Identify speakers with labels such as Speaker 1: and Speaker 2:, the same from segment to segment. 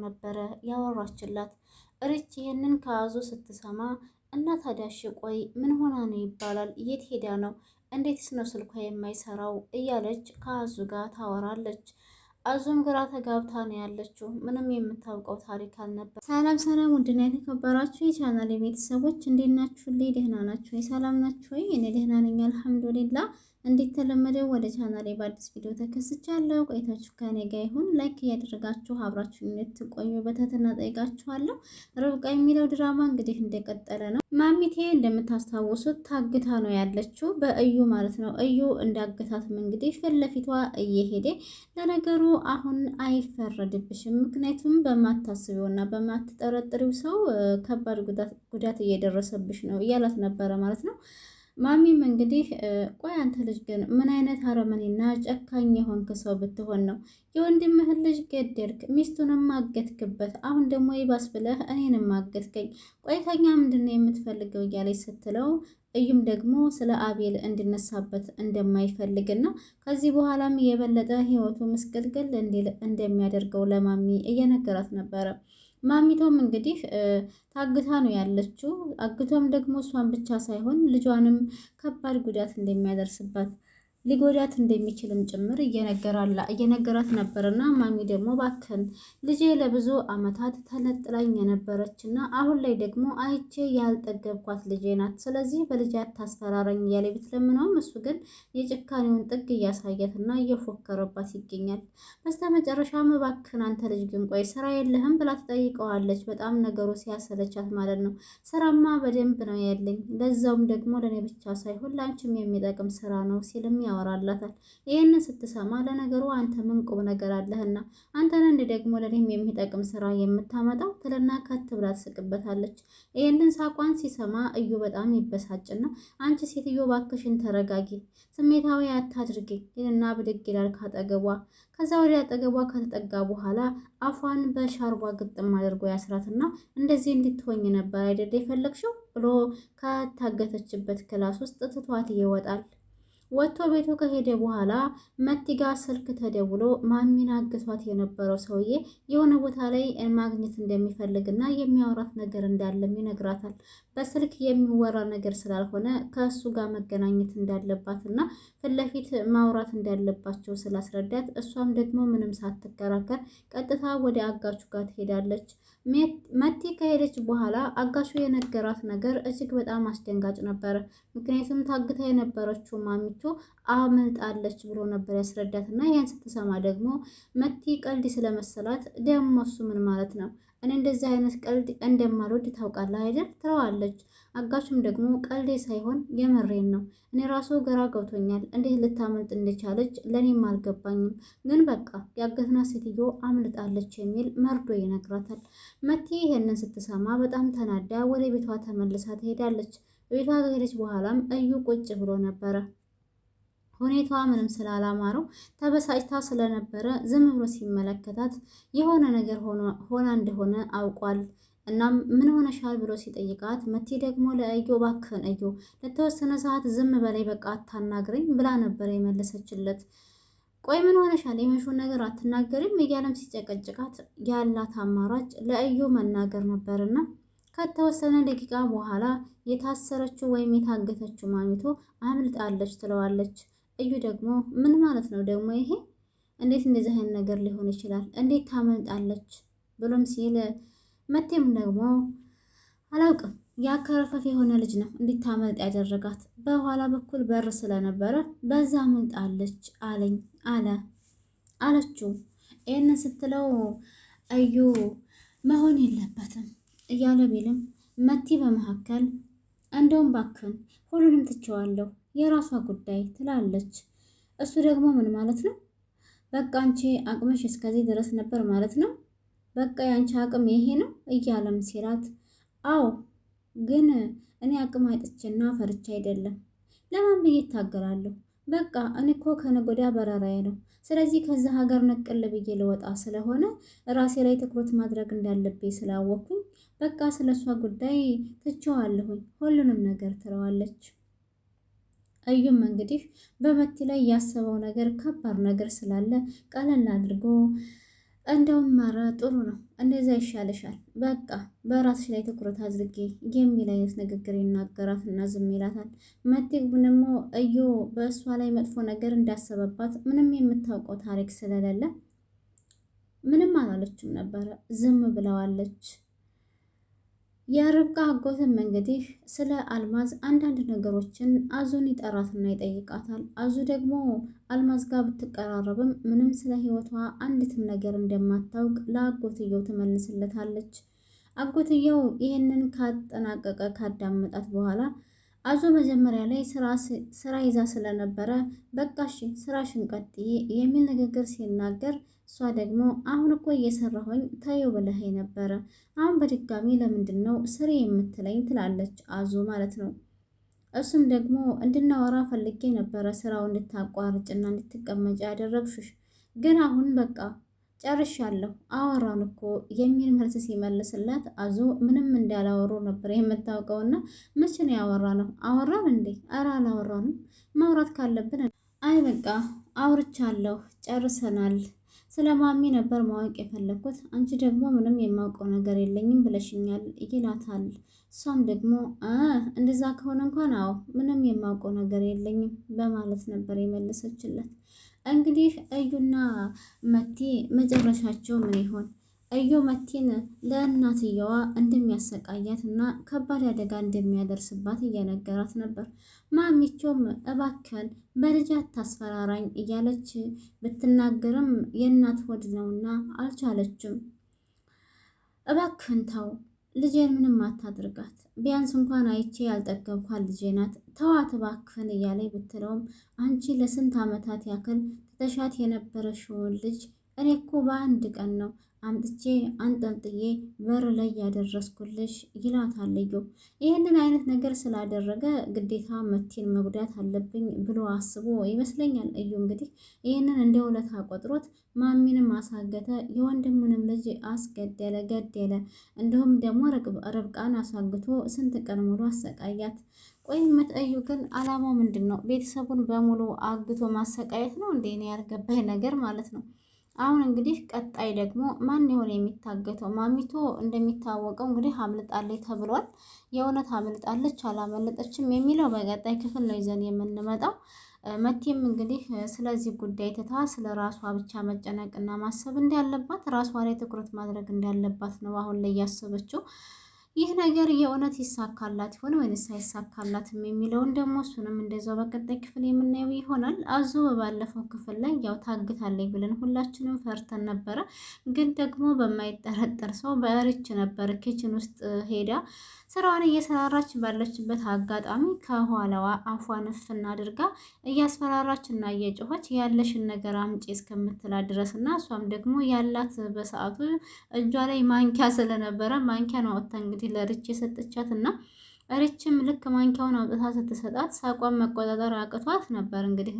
Speaker 1: ነበረ ያወራችላት። ርች ይህንን ከያዙ ስትሰማ እና ታዲያሽ ቆይ ምን ሆና ነው ይባላል? የት ሄዳ ነው? እንዴትስ ነው ስልኳ የማይሰራው? እያለች ከአዙ ጋር ታወራለች። አዙም ግራ ተጋብታ ነው ያለችው። ምንም የምታውቀው ታሪክ አልነበር። ሰላም ሰላም! ውድና የተከበራችሁ የቻናል ቤተሰቦች እንዴት ናችሁልኝ? ደህና ናችሁ ወይ? ሰላም ናችሁ ወይ? እኔ ደህና ነኝ አልሐምዱሊላ። እንዴት ተለመደው ወደ ቻናሌ በአዲስ ቪዲዮ ተከስቻለሁ። ቆይታችሁ ከኔ ጋር ይሁን። ላይክ እያደረጋችሁ አብራችሁ እንድትቆዩ በትህትና ጠይቃችኋለሁ። ርብቃ የሚለው ድራማ እንግዲህ እንደቀጠለ ነው። ማሚቴ እንደምታስታውሱት ታግታ ነው ያለችው በእዩ ማለት ነው። እዩ እንዳገታትም እንግዲህ ፊት ለፊቷ እየሄደ ለነገሩ አሁን አይፈረድብሽም፣ ምክንያቱም በማታስቢውና በማትጠረጥሪው ሰው ከባድ ጉዳት እየደረሰብሽ ነው እያላት ነበረ ማለት ነው። ማሚም እንግዲህ ቆይ አንተ ልጅ ግን ምን አይነት አረመኔና ጨካኝ የሆንክ ሰው ብትሆን ነው የወንድምህን ልጅ ገደልክ፣ ሚስቱንም ማገትክበት፣ አሁን ደግሞ ይባስ ብለህ እኔንም ማገትከኝ። ቆይ ከኛ ምንድነው የምትፈልገው? እያለች ስትለው እዩም ደግሞ ስለ አቤል እንዲነሳበት እንደማይፈልግና ከዚህ በኋላም የበለጠ ህይወቱ ምስቅልቅል እንዲል እንደሚያደርገው ለማሚ እየነገራት ነበረ። ማሚቶም እንግዲህ ታግታ ነው ያለችው። አግቶም ደግሞ እሷን ብቻ ሳይሆን ልጇንም ከባድ ጉዳት እንደሚያደርስባት ሊጎዳት እንደሚችልም ጭምር እየነገራት ነበርና ማሚ ደግሞ ባከን ልጄ ለብዙ አመታት ተነጥላኝ የነበረችና አሁን ላይ ደግሞ አይቼ ያልጠገብኳት ልጄ ናት። ስለዚህ በልጄ አታስፈራረኝ እያለ ብትለምነውም እሱ ግን የጭካኔውን ጥግ እያሳያትና እየፎከረባት ይገኛል። በስተመጨረሻም ባክን አንተ ልጅ ግን ቆይ ስራ የለህም ብላ ትጠይቀዋለች። በጣም ነገሩ ሲያሰለቻት ማለት ነው። ስራማ በደንብ ነው ያለኝ፣ ለዛውም ደግሞ ለእኔ ብቻ ሳይሆን ለአንቺም የሚጠቅም ስራ ነው ሲልም ያወራላታል። ይህንን ስትሰማ ለነገሩ አንተ ምን ቁም ነገር አለህና አንተን እንደ ደግሞ ለኔም የሚጠቅም ስራ የምታመጣው ትልና ከት ብላ ትስቅበታለች። ይህንን ሳቋን ሲሰማ እዩ በጣም ይበሳጭና አንቺ ሴትዮ ባክሽን ተረጋጊ፣ ስሜታዊ አታድርጊ ይልና ብድግ ይላል ካጠገቧ። ከዛ ወደ አጠገቧ ከተጠጋ በኋላ አፏን በሻርቧ ግጥም አድርጎ ያስራትና እንደዚህ እንድትሆኝ ነበር አይደል የፈለግሽው ብሎ ከታገተችበት ክላስ ውስጥ ትቷት ይወጣል። ወጥቶ ቤቱ ከሄደ በኋላ መቲጋ ስልክ ተደውሎ ማሚን አግቷት የነበረው ሰውዬ የሆነ ቦታ ላይ ማግኘት እንደሚፈልግና የሚያወራት ነገር እንዳለም ይነግራታል። በስልክ የሚወራ ነገር ስላልሆነ ከእሱ ጋር መገናኘት እንዳለባትና ፊት ለፊት ማውራት እንዳለባቸው ስላስረዳት እሷም ደግሞ ምንም ሳትከራከር ቀጥታ ወደ አጋቹ ጋር ትሄዳለች። መቲ ከሄደች በኋላ አጋቹ የነገራት ነገር እጅግ በጣም አስደንጋጭ ነበር። ምክንያቱም ታግታ የነበረችው ማሚቶ አመልጣለች ብሎ ነበር ያስረዳት እና ያን ስትሰማ ደግሞ መቲ ቀልድ ስለመሰላት ደግሞ እሱ ምን ማለት ነው? እኔ እንደዚህ አይነት ቀልድ እንደማልወድ ታውቃለህ አይደል? ትለዋለች። አጋቹም ደግሞ ቀልዴ ሳይሆን የምሬን ነው፣ እኔ ራሱ ግራ ገብቶኛል፣ እንዴት ልታመልጥ እንደቻለች ለእኔም አልገባኝም፣ ግን በቃ ያገትናት ሴትዮ አምልጣለች የሚል መርዶ ይነግራታል። መቲ ይሄንን ስትሰማ በጣም ተናዳ ወደ ቤቷ ተመልሳ ትሄዳለች። ቤቷ ከሄደች በኋላም እዩ ቁጭ ብሎ ነበረ። ሁኔታዋ ምንም ስላላማረው ተበሳጭታ ስለነበረ ዝም ብሎ ሲመለከታት የሆነ ነገር ሆና እንደሆነ አውቋል። እናም ምን ሆነሻል ብሎ ሲጠይቃት መቲ ደግሞ ለእዮ እባክህን እዩ ለተወሰነ ሰዓት ዝም በላይ በቃ አታናግረኝ ብላ ነበር የመለሰችለት። ቆይ ምን ሆነሻል? የመሹን ነገር አትናገርም እያለም ሲጨቀጭቃት ያላት አማራጭ ለእዩ መናገር ነበርና ከተወሰነ ደቂቃ በኋላ የታሰረችው ወይም የታገተችው ማሚቶ አምልጣለች ትለዋለች። እዩ ደግሞ ምን ማለት ነው ደግሞ ይሄ? እንዴት እንደዚህ አይነት ነገር ሊሆን ይችላል? እንዴት ታመልጣለች ብሎም ሲል መቴም ደግሞ አላውቅም፣ ያከረፈፍ የሆነ ልጅ ነው እንዲታመልጥ ያደረጋት፣ በኋላ በኩል በር ስለነበረ በዛ አመልጣለች አለኝ አለችው። ይህንን ስትለው እዩ መሆን የለበትም እያለ ቢልም መቲ በመካከል እንደውም ባክን ሁሉንም ትቼዋለሁ የራሷ ጉዳይ ትላለች። እሱ ደግሞ ምን ማለት ነው? በቃ አንቺ አቅምሽ እስከዚህ ድረስ ነበር ማለት ነው? በቃ የአንቺ አቅም ይሄ ነው እያለም ሲላት፣ አዎ ግን እኔ አቅም አይጥቼና ፈርቻ አይደለም፣ ለማን ብዬ እታገላለሁ? በቃ እኔ እኮ ከነገ ወዲያ በረራዬ ነው። ስለዚህ ከዛ ሀገር ነቅል ብዬ ልወጣ ስለሆነ ራሴ ላይ ትኩረት ማድረግ እንዳለብኝ ስላወቅኩኝ በቃ ስለሷ ጉዳይ ትቼዋለሁኝ ሁሉንም ነገር ትለዋለች። እዩም እንግዲህ በመቲ ላይ ያሰበው ነገር ከባድ ነገር ስላለ ቀለል አድርጎ እንደውም ኧረ ጥሩ ነው፣ እንደዛ ይሻልሻል፣ በቃ በራስሽ ላይ ትኩረት አድርጌ የሚል አይነት ንግግር ይናገራት እና ዝም ይላታል። መቴም ደግሞ እዩ በእሷ ላይ መጥፎ ነገር እንዳሰበባት ምንም የምታውቀው ታሪክ ስለሌለ ምንም አላለችም ነበረ፣ ዝም ብለዋለች። የርብቃ አጎትም እንግዲህ ስለ አልማዝ አንዳንድ ነገሮችን አዙን ይጠራትና ይጠይቃታል። አዙ ደግሞ አልማዝ ጋር ብትቀራረብም ምንም ስለ ሕይወቷ አንዲትም ነገር እንደማታውቅ ለአጎትየው ትመልስለታለች። አጎትየው ይህንን ካጠናቀቀ ካዳመጣት በኋላ አዙ መጀመሪያ ላይ ስራ ይዛ ስለነበረ በቃ እሺ ስራሽን ቀጥይ የሚል ንግግር ሲናገር እሷ ደግሞ አሁን እኮ እየሰራሁኝ ተይው ብለህ ነበረ፣ አሁን በድጋሚ ለምንድን ነው ስሪ የምትለኝ ትላለች አዙ ማለት ነው። እሱም ደግሞ እንድናወራ ፈልጌ ነበረ ስራው እንድታቋርጭና እንድትቀመጭ ያደረግሽሽ፣ ግን አሁን በቃ ጨርሻለሁ አወራን እኮ የሚል መልስ ሲመልስላት አዙ ምንም እንዳላወሩ ነበር የምታውቀውና መቼ ነው ያወራ ነው? አወራን እንዴ? ኧረ አላወራንም። ማውራት ካለብን አይ በቃ አውርቻለሁ ጨርሰናል። ስለ ማሚ ነበር ማወቅ የፈለግኩት፣ አንቺ ደግሞ ምንም የማውቀው ነገር የለኝም ብለሽኛል ይላታል። እሷም ደግሞ እንደዛ ከሆነ እንኳን አዎ ምንም የማውቀው ነገር የለኝም በማለት ነበር የመለሰችለት። እንግዲህ እዩና መቲ መጨረሻቸው ምን ይሆን? እዩ መቲን ለእናትየዋ እንደሚያሰቃያት እና ከባድ አደጋ እንደሚያደርስባት እየነገራት ነበር። ማሚቾም እባከን በልጅ አታስፈራራኝ እያለች ብትናገርም የእናት ሆድ ነውና አልቻለችም። እባክን ተው ልጄን ምንም አታድርጋት፣ ቢያንስ እንኳን አይቼ ያልጠገብኳት ልጄ ናት፣ ተዋት እባክህን እያለኝ ብትለውም አንቺ ለስንት ዓመታት ያክል ትተሻት የነበረሽውን ልጅ እኔ እኮ በአንድ ቀን ነው አምጥቼ አንጠልጥዬ በር ላይ ያደረስኩልሽ ይላታል እዩ። ይህንን አይነት ነገር ስላደረገ ግዴታ መቲን መጉዳት አለብኝ ብሎ አስቦ ይመስለኛል እዩ እንግዲህ ይህንን እንደ ውለታ ቆጥሮት ማሚንም አሳገተ፣ የወንድሙንም ልጅ አስገደለ ገደለ፣ እንዲሁም ደግሞ ርብቃን አሳግቶ ስንት ቀን ሙሉ አሰቃያት። ቆይ እዩ ግን አላማው ምንድን ነው? ቤተሰቡን በሙሉ አግቶ ማሰቃየት ነው እንዴ? እኔ ያልገባኝ ነገር ማለት ነው። አሁን እንግዲህ ቀጣይ ደግሞ ማን ይሆን የሚታገተው? ማሚቶ እንደሚታወቀው እንግዲህ አምልጣለች ተብሏል። የእውነት አምልጣለች አላመለጠችም የሚለው በቀጣይ ክፍል ነው ይዘን የምንመጣው። መቴም እንግዲህ ስለዚህ ጉዳይ ትታ ስለ ራሷ ብቻ መጨነቅና ማሰብ እንዳለባት፣ ራሷ ላይ ትኩረት ማድረግ እንዳለባት ነው አሁን ላይ ያሰበችው። ይህ ነገር የእውነት ይሳካላት ይሆን ወይንስ አይሳካላትም የሚለውን ደግሞ እሱንም እንደዛው በቀጣይ ክፍል የምናየው ይሆናል። አዙ ባለፈው ክፍል ላይ ያው ታግታለች ብለን ሁላችንም ፈርተን ነበረ። ግን ደግሞ በማይጠረጠር ሰው በእርች ነበር ኪችን ውስጥ ሄዳ ስራዋን እየሰራራች ባለችበት አጋጣሚ ከኋላዋ አፏን እፍና አድርጋ እያስፈራራች እና እየጮኸች ያለሽን ነገር አምጪ እስከምትላት ድረስ እና እሷም ደግሞ ያላት በሰዓቱ እጇ ላይ ማንኪያ ስለነበረ ማንኪያ ነው አውጥታ እንግዲህ ለርች የሰጠቻት እና ርችም ልክ ማንኪያውን አውጥታ ስትሰጣት ሳቋን መቆጣጠር አቅቷት ነበር እንግዲህ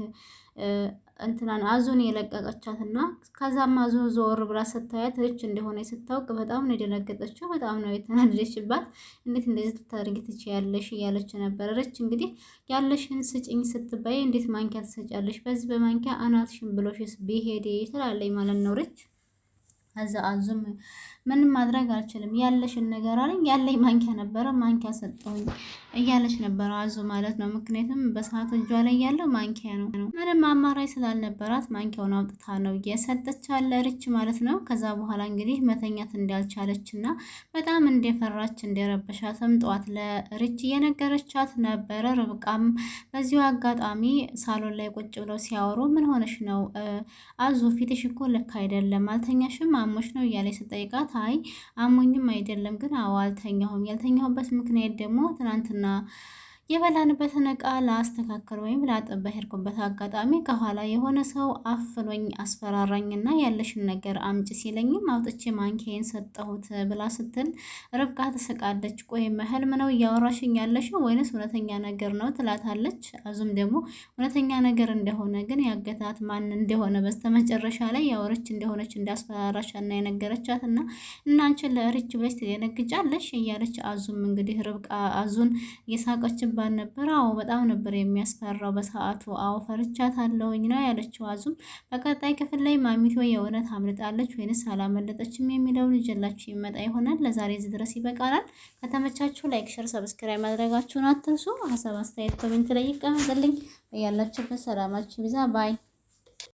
Speaker 1: እንትናን አዙን የለቀቀቻት እና ከዛም አዙ ዞር ብላ ስታያት ርች እንደሆነ ስታውቅ በጣም ነው የደነገጠችው። በጣም ነው የተናደደችባት። እንዴት እንደዚህ ልታደርጊ ትችያለሽ እያለች ነበር። ርች እንግዲህ ያለሽን ስጭኝ ስትባይ እንዴት ማንኪያ ትሰጫለሽ? በዚህ በማንኪያ አናትሽን ብሎሽስ ቢሄድ ትላለች ማለት ነው ርች። ከዛ አዙም ምንም ማድረግ አልችልም ያለሽን ነገር አለኝ፣ ያለኝ ማንኪያ ነበረ ማንኪያ ሰጠሁኝ እያለች ነበረ አዙ ማለት ነው። ምክንያቱም በሰዓቱ እጇ ላይ ያለው ማንኪያ ነው። ምንም አማራጭ ስላልነበራት ማንኪያውን አውጥታ ነው እየሰጠች ርች ማለት ነው። ከዛ በኋላ እንግዲህ መተኛት እንዳልቻለች እና በጣም እንደፈራች እንደረበሻትም ጠዋት ለርች እየነገረቻት ነበረ። ርብቃም በዚሁ አጋጣሚ ሳሎን ላይ ቁጭ ብለው ሲያወሩ ምን ሆነሽ ነው አዙ ፊትሽ እኮ ልክ አይደለም አልተኛሽም አሞሽ ነው እያለች ስጠይቃት አይ አሞኝም አይደለም ግን አዎ አልተኛሁም። ያልተኛሁበት ምክንያት ደግሞ ትናንትና የበላንበትን እቃ ላስተካከል ወይም ላጥብ በሄድኩበት አጋጣሚ ከኋላ የሆነ ሰው አፍኖኝ አስፈራራኝና ያለሽን ነገር አምጪ ሲለኝም አውጥቼ ማንኪያዬን ሰጠሁት ብላ ስትል ርብቃ ትስቃለች። ቆይ ህልም ነው እያወራሽኝ ያለሽው ወይንስ እውነተኛ ነገር ነው ትላታለች። አዙም ደግሞ እውነተኛ ነገር እንደሆነ ግን ያገታት ማን እንደሆነ በስተመጨረሻ ላይ ያወረች እንደሆነች እንዳስፈራራሽ እና የነገረቻት እና እናንቺን ለርች ብለሽ ትደነግጫለሽ እያለች አዙም እንግዲህ ርብቃ አዙን የሳቀችበት ስትባል ነበር። አዎ በጣም ነበር የሚያስፈራው በሰዓቱ። አዎ ፈርቻታለሁኝ ነው ያለችው አዙም። በቀጣይ ክፍል ላይ ማሚቶ የእውነት አምልጣለች ወይንስ አላመለጠችም የሚለውን ይዤላችሁ ይመጣ ይሆናል። ለዛሬ እዚህ ድረስ ይበቃናል። ከተመቻችሁ ላይክ፣ ሸር፣ ሰብስክራይብ ማድረጋችሁን አትርሱ። ሀሳብ አስተያየት ኮሜንት ላይ ይቀመጥልኝ። ያላችሁበት ሰላማችሁ ይብዛ ባይ